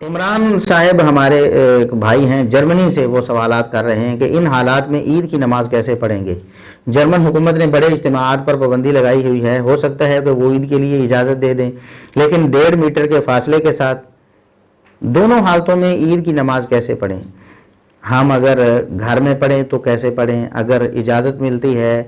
عمران صاحب ہمارے ایک بھائی ہیں جرمنی سے، وہ سوالات کر رہے ہیں کہ ان حالات میں عید کی نماز کیسے پڑھیں گے؟ جرمن حکومت نے بڑے اجتماعات پر پابندی لگائی ہوئی ہے، ہو سکتا ہے کہ وہ عید کے لیے اجازت دے دیں، لیکن 1.5 میٹر کے فاصلے کے ساتھ دونوں حالتوں میں عید کی نماز کیسے پڑھیں؟ ہم اگر گھر میں پڑھیں تو کیسے پڑھیں؟ اگر اجازت ملتی ہے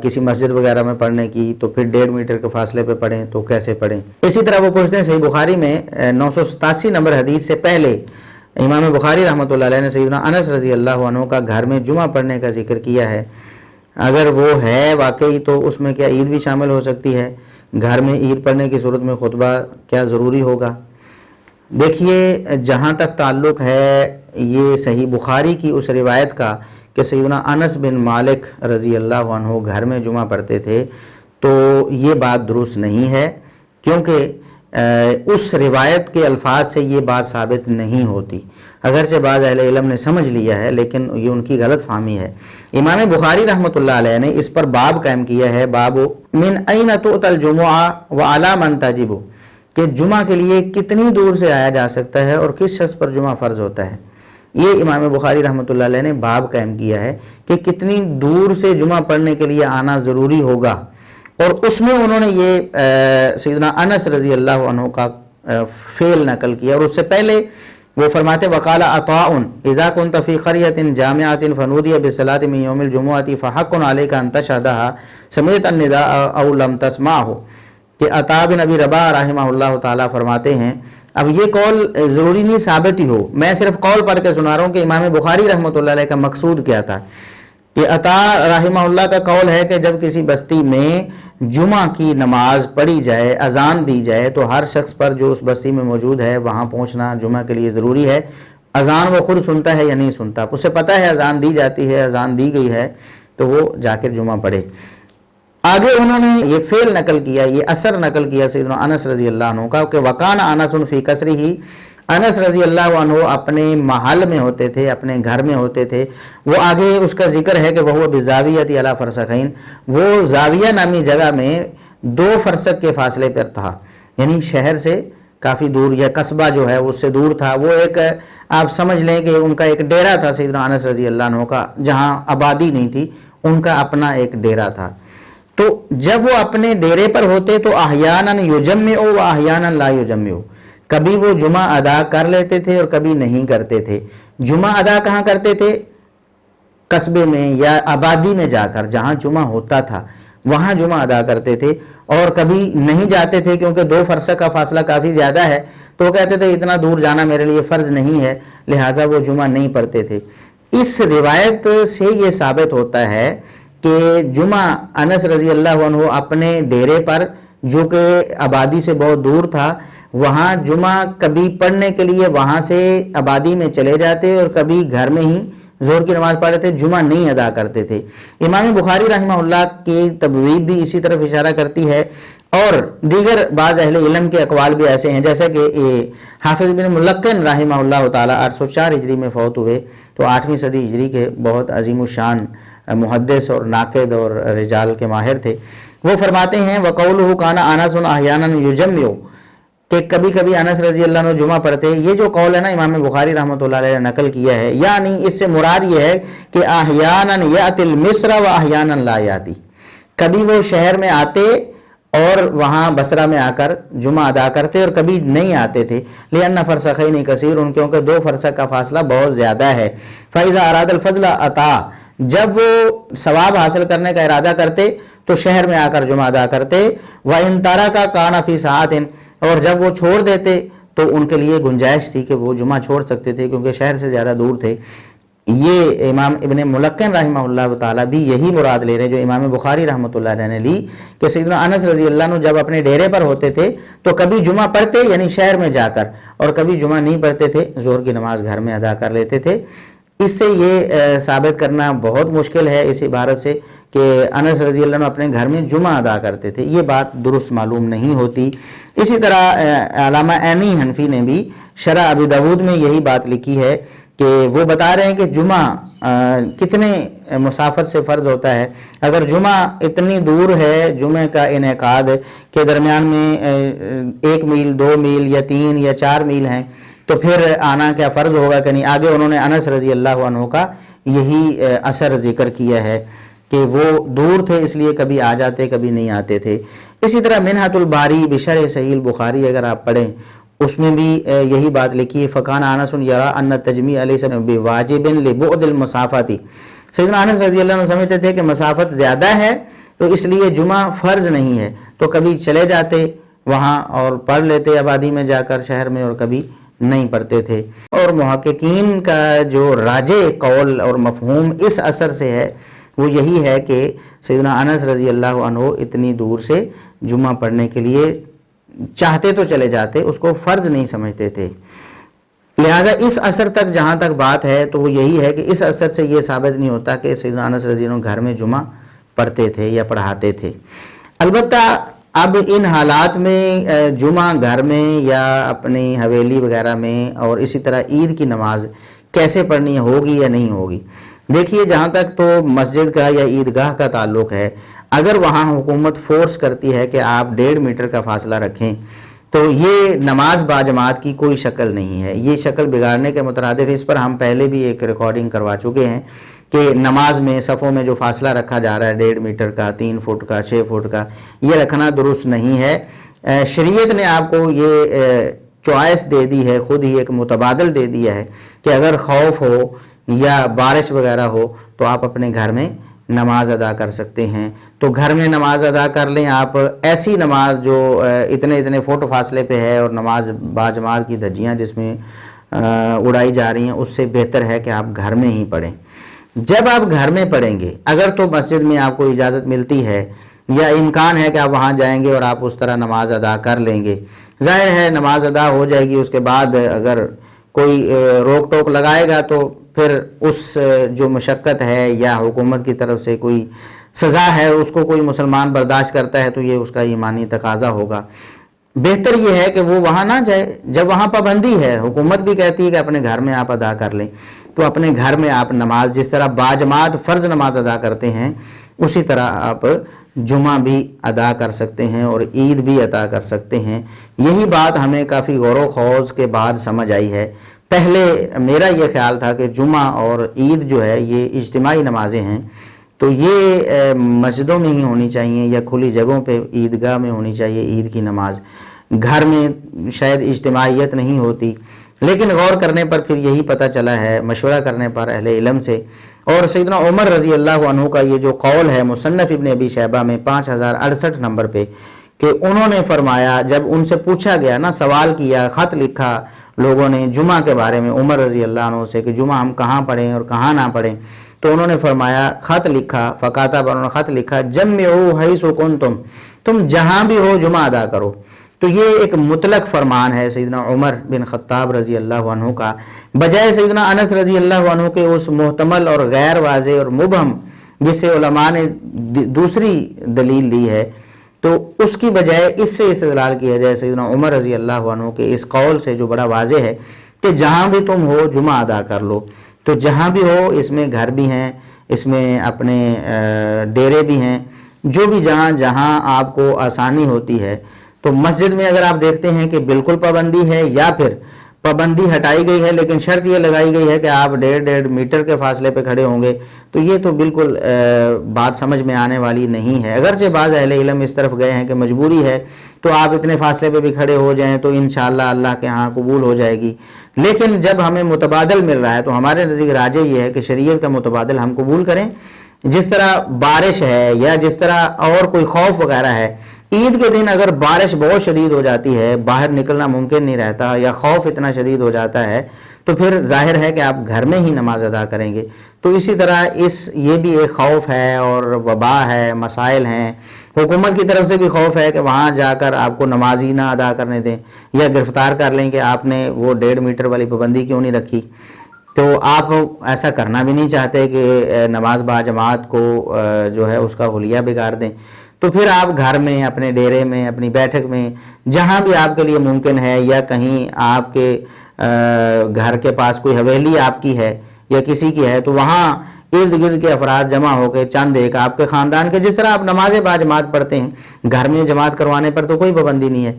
کسی مسجد وغیرہ میں پڑھنے کی تو پھر 1.5 میٹر کے فاصلے پہ پڑھیں تو کیسے پڑھیں؟ اسی طرح وہ پوچھتے ہیں صحیح بخاری میں 987 نمبر حدیث سے پہلے امام بخاری رحمۃ اللہ علیہ نے سیدنا انس رضی اللہ عنہ کا گھر میں جمعہ پڑھنے کا ذکر کیا ہے، اگر وہ ہے واقعی تو اس میں کیا عید بھی شامل ہو سکتی ہے؟ گھر میں عید پڑھنے کی صورت میں خطبہ کیا ضروری ہوگا؟ دیکھیے، جہاں تک تعلق ہے یہ صحیح بخاری کی اس روایت کا کہ سیدنا انس بن مالک رضی اللہ عنہ گھر میں جمعہ پڑھتے تھے، تو یہ بات درست نہیں ہے، کیونکہ اس روایت کے الفاظ سے یہ بات ثابت نہیں ہوتی، اگرچہ بعض اہل علم نے سمجھ لیا ہے لیکن یہ ان کی غلط فہمی ہے۔ امام بخاری رحمۃ اللہ علیہ نے اس پر باب قائم کیا ہے، باب من این تؤتی الجمعہ وعلی من تجب، کہ جمعہ کے لیے کتنی دور سے آیا جا سکتا ہے اور کس شخص پر جمعہ فرض ہوتا ہے۔ یہ امام بخاری رحمۃ اللہ علیہ نے باب قائم کیا ہے کہ کتنی دور سے جمعہ پڑھنے کے لیے آنا ضروری ہوگا، اور اس میں انہوں نے یہ سیدنا انس رضی اللہ عنہ کا فعل نقل کیا، اور اس سے پہلے وہ فرماتے وقال عطاء اذا كنت في قرية جامعة فنودي بالصلاة من يوم الجمعة فحق عليك ان تشهدها سمعت النداء او لم تسمعه، کہ عطاء بن ابی رباح رحمہ اللہ تعالیٰ فرماتے ہیں، اب یہ قول ضروری نہیں ثابت ہی ہو، میں صرف قول پڑھ کے سنا رہا ہوں کہ امام بخاری رحمۃ اللہ علیہ کا مقصود کیا تھا، کہ عطاء رحمہ اللہ کا قول ہے کہ جب کسی بستی میں جمعہ کی نماز پڑھی جائے، اذان دی جائے، تو ہر شخص پر جو اس بستی میں موجود ہے وہاں پہنچنا جمعہ کے لیے ضروری ہے۔ اذان وہ خود سنتا ہے یا نہیں سنتا، اسے پتہ ہے اذان دی جاتی ہے، اذان دی گئی ہے، تو وہ جا کر جمعہ پڑھے۔ آگے انہوں نے یہ فعل نقل کیا، یہ اثر نقل کیا سیدنا انس رضی اللہ عنہ کا کہ وکان انس فی قصرہ، انس رضی اللہ عنہ اپنے محل میں ہوتے تھے، اپنے گھر میں ہوتے تھے۔ وہ آگے اس کا ذکر ہے کہ وہ بزاویۃ علی فرسخین، وہ زاویہ نامی جگہ میں 2 فرسخ کے فاصلے پر تھا، یعنی شہر سے کافی دور، یا قصبہ جو ہے اس سے دور تھا۔ وہ ایک آپ سمجھ لیں کہ ان کا ایک ڈیرا تھا سیدنا انس رضی اللہ عنہ کا، جہاں آبادی نہیں تھی، ان کا اپنا ایک ڈیرا تھا۔ تو جب وہ اپنے ڈیرے پر ہوتے تو احیاناً یجمع و احیاناً لا یجمع، کبھی وہ جمعہ ادا کر لیتے تھے اور کبھی نہیں کرتے تھے۔ جمعہ ادا کہاں کرتے تھے؟ قصبے میں یا آبادی میں جا کر، جہاں جمعہ ہوتا تھا وہاں جمعہ ادا کرتے تھے، اور کبھی نہیں جاتے تھے کیونکہ 2 فرسخ کا فاصلہ کافی زیادہ ہے، تو وہ کہتے تھے اتنا دور جانا میرے لیے فرض نہیں ہے، لہٰذا وہ جمعہ نہیں پڑھتے تھے۔ اس روایت سے یہ ثابت ہوتا ہے کہ جمعہ انس رضی اللہ عنہ اپنے ڈیرے پر، جو کہ آبادی سے بہت دور تھا، وہاں جمعہ کبھی پڑھنے کے لیے وہاں سے آبادی میں چلے جاتے اور کبھی گھر میں ہی ظہر کی نماز پڑھتے تھے، جمعہ نہیں ادا کرتے تھے۔ امام بخاری رحمہ اللہ کی تبویب بھی اسی طرف اشارہ کرتی ہے، اور دیگر بعض اہل علم کے اقوال بھی ایسے ہیں، جیسے کہ حافظ بن ملقن رحمہ اللہ تعالیٰ 804 ہجری میں فوت ہوئے، تو 8ویں صدی ہجری کے بہت عظیم الشان محدث اور ناقد اور رجال کے ماہر تھے۔ وہ فرماتے ہیں وقولہ کان انس احیانا یجمع، کہ کبھی کبھی انس رضی اللہ عنہ جمعہ پڑھتے۔ یہ جو قول ہے نا امام بخاری رحمۃ اللہ علیہ نے نقل کیا ہے، یعنی اس سے مراد یہ ہے کہ احیانا یاتی المصر و احیانا لا یاتی، کبھی وہ شہر میں آتے اور وہاں بصرہ میں آ کر جمعہ ادا کرتے اور کبھی نہیں آتے تھے، لأن فرسخین کثیر، ان کیونکہ 2 فرسخ کا فاصلہ بہت زیادہ ہے۔ فاذا اراد الفضل اتا، جب وہ ثواب حاصل کرنے کا ارادہ کرتے تو شہر میں آ کر جمعہ ادا کرتے۔ وَإِن تَرَكَ كَانَ فِي سَاعَةٍ، اور جب وہ چھوڑ دیتے تو ان کے لیے گنجائش تھی کہ وہ جمعہ چھوڑ سکتے تھے، کیونکہ شہر سے زیادہ دور تھے۔ یہ امام ابن ملقن رحمہ اللہ تعالیٰ بھی یہی مراد لے رہے ہیں جو امام بخاری رحمۃ اللہ علیہ نے لی، کہ سیدنا انس رضی اللہ عنہ جب اپنے ڈیرے پر ہوتے تھے تو کبھی جمعہ پڑھتے یعنی شہر میں جا کر، اور کبھی جمعہ نہیں پڑھتے تھے، ظہر کی نماز گھر میں ادا کر لیتے تھے۔ اس سے یہ ثابت کرنا بہت مشکل ہے اس عبارت سے کہ انس رضی اللہ عنہ اپنے گھر میں جمعہ ادا کرتے تھے، یہ بات درست معلوم نہیں ہوتی۔ اسی طرح علامہ عینی حنفی نے بھی شرح ابی داود میں یہی بات لکھی ہے کہ وہ بتا رہے ہیں کہ جمعہ کتنے مسافت سے فرض ہوتا ہے۔ اگر جمعہ اتنی دور ہے، جمعہ کا انعقاد کے درمیان میں 1 میل 2 میل یا 3 یا 4 میل ہیں، تو پھر آنا کیا فرض ہوگا کہ نہیں؟ آگے انہوں نے انس رضی اللہ عنہ کا یہی اثر ذکر کیا ہے کہ وہ دور تھے اس لیے کبھی آ جاتے کبھی نہیں آتے تھے۔ اسی طرح منہۃ الباری بشرح صحیح البخاری اگر آپ پڑھیں اس میں بھی یہی بات لکھی ہے، فکان انس یرا ان التجمیع لیس بواجب لبعد المسافۃ، سیدنا انس رضی اللہ عنہ سمجھتے تھے کہ مسافت زیادہ ہے تو اس لیے جمعہ فرض نہیں ہے، تو کبھی چلے جاتے وہاں اور پڑھ لیتے آبادی میں جا کر شہر میں، اور کبھی نہیں پڑھتے تھے۔ اور محققین کا جو راجح قول اور مفہوم اس اثر سے ہے وہ یہی ہے کہ سیدنا انس رضی اللہ عنہ اتنی دور سے جمعہ پڑھنے کے لیے چاہتے تو چلے جاتے، اس کو فرض نہیں سمجھتے تھے۔ لہٰذا اس اثر تک جہاں تک بات ہے تو وہ یہی ہے کہ اس اثر سے یہ ثابت نہیں ہوتا کہ سیدنا انس رضی اللہ عنہ گھر میں جمعہ پڑھتے تھے یا پڑھاتے تھے۔ البتہ اب ان حالات میں جمعہ گھر میں یا اپنی حویلی وغیرہ میں اور اسی طرح عید کی نماز کیسے پڑھنی ہوگی یا نہیں ہوگی؟ دیکھیے، جہاں تک تو مسجد کا یا عیدگاہ کا تعلق ہے، اگر وہاں حکومت فورس کرتی ہے کہ آپ 1.5 میٹر کا فاصلہ رکھیں تو یہ نماز باجماعت کی کوئی شکل نہیں ہے، یہ شکل بگاڑنے کے مترادف۔ اس پر ہم پہلے بھی ایک ریکارڈنگ کروا چکے ہیں کہ نماز میں صفوں میں جو فاصلہ رکھا جا رہا ہے 1.5 میٹر کا، 3 فٹ کا، 6 فٹ کا، یہ رکھنا درست نہیں ہے۔ شریعت نے آپ کو یہ چوائس دے دی ہے، خود ہی ایک متبادل دے دیا ہے کہ اگر خوف ہو یا بارش وغیرہ ہو تو آپ اپنے گھر میں نماز ادا کر سکتے ہیں، تو گھر میں نماز ادا کر لیں آپ۔ ایسی نماز جو اتنے فٹ فاصلے پہ ہے اور نماز باجماعت کی دھجیاں جس میں اڑائی جا رہی ہیں، اس سے بہتر ہے کہ آپ گھر میں ہی پڑھیں۔ جب آپ گھر میں پڑھیں گے، اگر تو مسجد میں آپ کو اجازت ملتی ہے یا امکان ہے کہ آپ وہاں جائیں گے اور آپ اس طرح نماز ادا کر لیں گے، ظاہر ہے نماز ادا ہو جائے گی۔ اس کے بعد اگر کوئی روک ٹوک لگائے گا تو پھر اس جو مشقت ہے یا حکومت کی طرف سے کوئی سزا ہے اس کو کوئی مسلمان برداشت کرتا ہے تو یہ اس کا ایمانی تقاضا ہوگا۔ بہتر یہ ہے کہ وہ وہاں نہ جائے۔ جب وہاں پابندی ہے، حکومت بھی کہتی ہے کہ اپنے گھر میں آپ ادا کر لیں، تو اپنے گھر میں آپ نماز جس طرح باجماعت فرض نماز ادا کرتے ہیں اسی طرح آپ جمعہ بھی ادا کر سکتے ہیں اور عید بھی ادا کر سکتے ہیں۔ یہی بات ہمیں کافی غور و خوض کے بعد سمجھ آئی ہے۔ پہلے میرا یہ خیال تھا کہ جمعہ اور عید جو ہے یہ اجتماعی نمازیں ہیں، تو یہ مسجدوں میں ہی ہونی چاہیے یا کھلی جگہوں پہ عیدگاہ میں ہونی چاہیے عید کی نماز، گھر میں شاید اجتماعیت نہیں ہوتی۔ لیکن غور کرنے پر پھر یہی پتہ چلا ہے، مشورہ کرنے پر اہل علم سے، اور سیدنا عمر رضی اللہ عنہ کا یہ جو قول ہے مصنف ابن ابی شیبہ میں 5068 نمبر پہ، کہ انہوں نے فرمایا، جب ان سے پوچھا گیا نا، سوال کیا، خط لکھا لوگوں نے جمعہ کے بارے میں عمر رضی اللہ عنہ سے کہ جمعہ ہم کہاں پڑھیں اور کہاں نہ پڑھیں، تو انہوں نے فرمایا، خط لکھا، فکاتب، انہوں نے خط لکھا، جمعوا حیث کنتم، تم جہاں بھی ہو جمعہ ادا کرو۔ تو یہ ایک مطلق فرمان ہے سیدنا عمر بن خطاب رضی اللہ عنہ کا، بجائے سیدنا انس رضی اللہ عنہ کے اس محتمل اور غیر واضح اور مبہم جس سے علماء نے دوسری دلیل لی ہے، تو اس کی بجائے اس سے استدلال کیا جائے سیدنا عمر رضی اللہ عنہ کے اس قول سے جو بڑا واضح ہے کہ جہاں بھی تم ہو جمعہ ادا کر لو۔ تو جہاں بھی ہو، اس میں گھر بھی ہیں، اس میں اپنے ڈیرے بھی ہیں، جو بھی جہاں جہاں آپ کو آسانی ہوتی ہے۔ تو مسجد میں اگر آپ دیکھتے ہیں کہ بالکل پابندی ہے یا پھر پابندی ہٹائی گئی ہے لیکن شرط یہ لگائی گئی ہے کہ آپ 1.5 میٹر کے فاصلے پہ کھڑے ہوں گے، تو یہ تو بالکل بات سمجھ میں آنے والی نہیں ہے۔ اگرچہ بعض اہل علم اس طرف گئے ہیں کہ مجبوری ہے تو آپ اتنے فاصلے پہ بھی کھڑے ہو جائیں تو انشاءاللہ اللہ کے ہاں قبول ہو جائے گی، لیکن جب ہمیں متبادل مل رہا ہے تو ہمارے نزدیک راجح یہ ہے کہ شریعت کا متبادل ہم قبول کریں۔ جس طرح بارش ہے یا جس طرح اور کوئی خوف وغیرہ ہے، عید کے دن اگر بارش بہت شدید ہو جاتی ہے، باہر نکلنا ممکن نہیں رہتا یا خوف اتنا شدید ہو جاتا ہے، تو پھر ظاہر ہے کہ آپ گھر میں ہی نماز ادا کریں گے۔ تو اسی طرح یہ بھی ایک خوف ہے اور وبا ہے، مسائل ہیں، حکومت کی طرف سے بھی خوف ہے کہ وہاں جا کر آپ کو نماز ہی نہ ادا کرنے دیں یا گرفتار کر لیں کہ آپ نے وہ 1.5 میٹر والی پابندی کیوں نہیں رکھی۔ تو آپ ایسا کرنا بھی نہیں چاہتے کہ نماز باجماعت کو جو ہے اس کا حلیہ بگاڑ دیں، تو پھر آپ گھر میں، اپنے ڈیرے میں، اپنی بیٹھک میں، جہاں بھی آپ کے لیے ممکن ہے، یا کہیں آپ کے گھر کے پاس کوئی حویلی آپ کی ہے یا کسی کی ہے، تو وہاں ارد گرد کے افراد جمع ہو کے چند ایک آپ کے خاندان کے، جس طرح آپ نماز باجماعت پڑھتے ہیں، گھر میں جماعت کروانے پر تو کوئی پابندی نہیں ہے،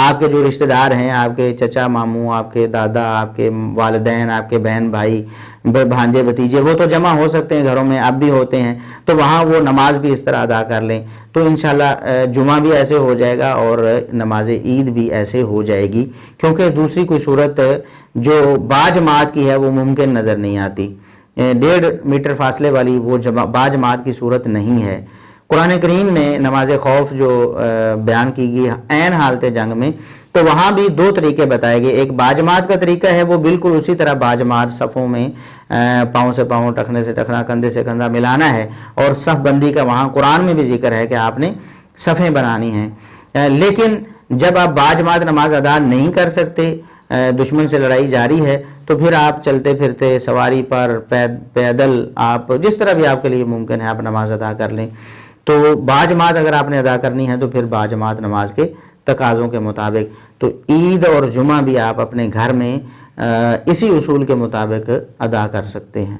آپ کے جو رشتہ دار ہیں، آپ کے چچا ماموں، آپ کے دادا، آپ کے والدین، آپ کے بہن بھائی، بھانجے بھتیجے، وہ تو جمع ہو سکتے ہیں گھروں میں، اب بھی ہوتے ہیں، تو وہاں وہ نماز بھی اس طرح ادا کر لیں، تو انشاءاللہ جمعہ بھی ایسے ہو جائے گا اور نماز عید بھی ایسے ہو جائے گی، کیونکہ دوسری کوئی صورت جو باجماعت کی ہے وہ ممکن نظر نہیں آتی۔ 1.5 میٹر فاصلے والی وہ باجماعت کی صورت نہیں ہے۔ قرآن کریم میں نماز خوف جو بیان کی گئی عین حالت جنگ میں، تو وہاں بھی 2 طریقے بتائے گئے۔ ایک باجماعت کا طریقہ ہے، وہ بالکل اسی طرح باجماعت صفوں میں پاؤں سے پاؤں، ٹخنے سے ٹخنا، کندھے سے کندھا ملانا ہے، اور صف بندی کا وہاں قرآن میں بھی ذکر ہے کہ آپ نے صفیں بنانی ہیں۔ لیکن جب آپ باجماعت نماز ادا نہیں کر سکتے، دشمن سے لڑائی جاری ہے، تو پھر آپ چلتے پھرتے، سواری پر، پیدل، آپ جس طرح بھی آپ کے لیے ممکن ہے آپ نماز ادا کر لیں۔ تو باجماعت اگر آپ نے ادا کرنی ہے تو پھر باجماعت نماز کے تقاضوں کے مطابق۔ تو عید اور جمعہ بھی آپ اپنے گھر میں اسی اصول کے مطابق ادا کر سکتے ہیں۔